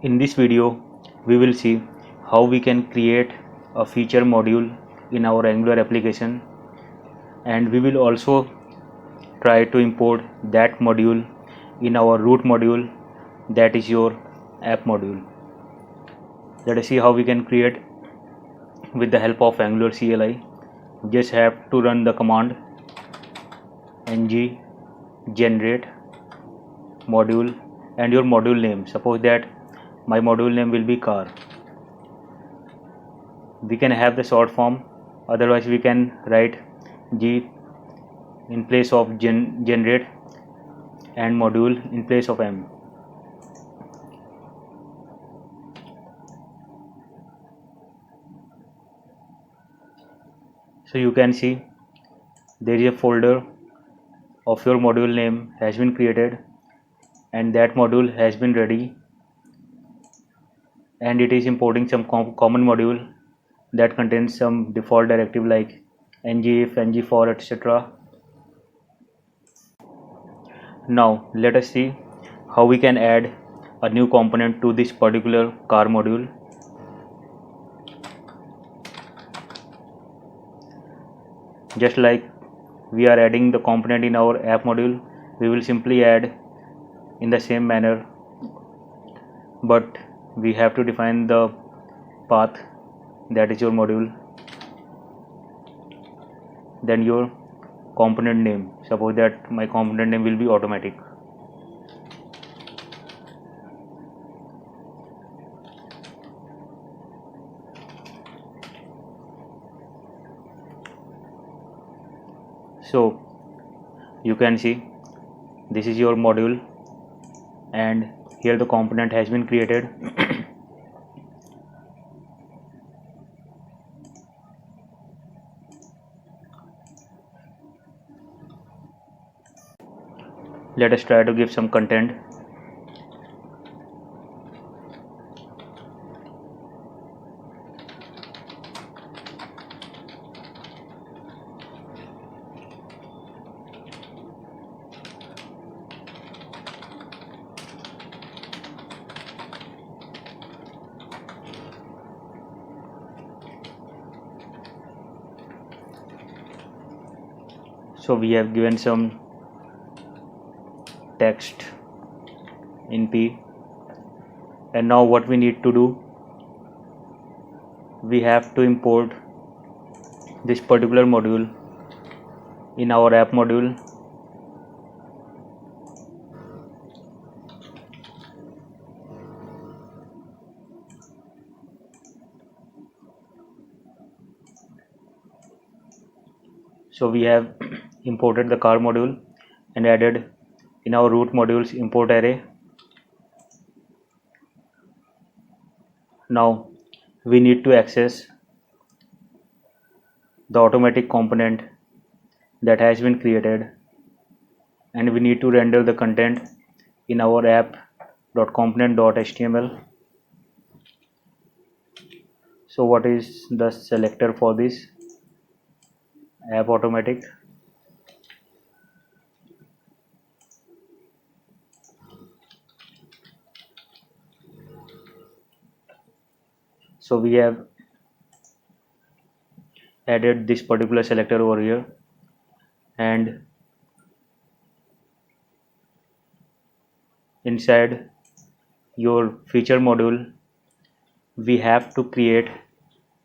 In this video, we will see how we can create a feature module in our Angular application, and we will also try to import that module in our root module, that is your app module. Let us see how we can create with the help of Angular CLI. Just have to run the command ng generate module and your module name. Suppose that my module name will be car. We can have the short form, otherwise we can write g in place of generate and module in place of m. So you can see there is a folder of your module name has been created, and that module has been ready, and it is importing some common module that contains some default directive like ngif, ngfor, etc. Now let us see how we can add a new component to this particular car module. Just like we are adding the component in our app module, we will simply add in the same manner, but we have to define the path, that is your module, then your component name. Suppose that my component name will be automatic. So you can see this is your module, and here the component has been created. Let us try to give some content. So we have given some text in P, and now what we need to do, we have to import this particular module in our app module. So we have imported the car module and added in our root modules import array. Now we need to access the automatic component that has been created, and we need to render the content in our app.component.html. So what is the selector for this? App automatic. So we have added this particular selector over here, and inside your feature module we have to create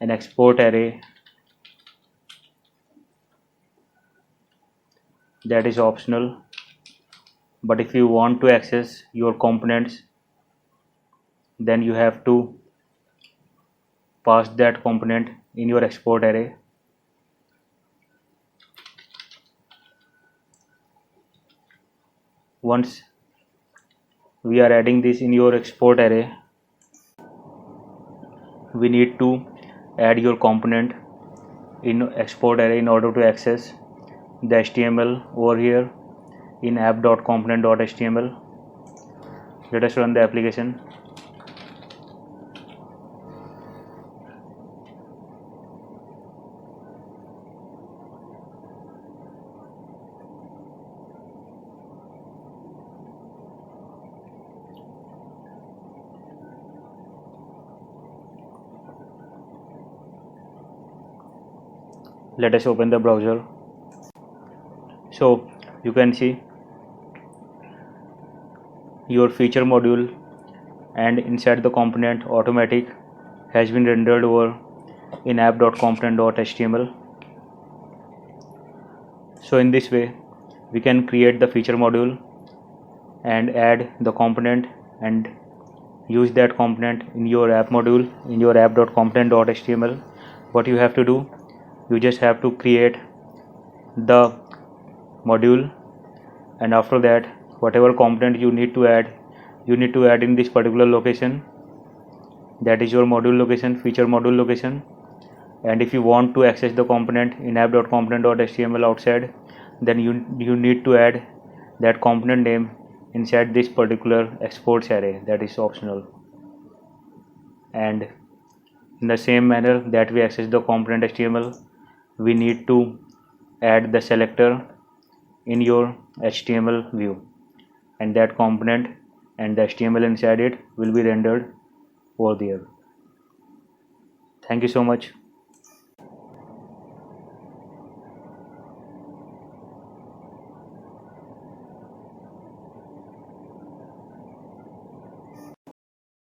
an export array that is optional, but if you want to access your components, then you have to pass that component in your export array. Once we are adding this in your export array, we need to add your component in export array in order to access the HTML over here in app.component.html. Let us run the application. let us open the browser. So you can see your feature module, and inside the component automatic has been rendered over in app.component.html. So in this way we can create the feature module and add the component and use that component in your app module in your app.component.html. What you have to do, you just have to create the module, and after that whatever component you need to add in this particular location, that is your module location, feature module location. And if you want to access the component in app.component.html outside, then you need to add that component name inside this particular exports array, that is optional. And in the same manner that we access the component HTML, we need to add the selector in your HTML view, and that component and the HTML inside it will be rendered over there. Thank you so much.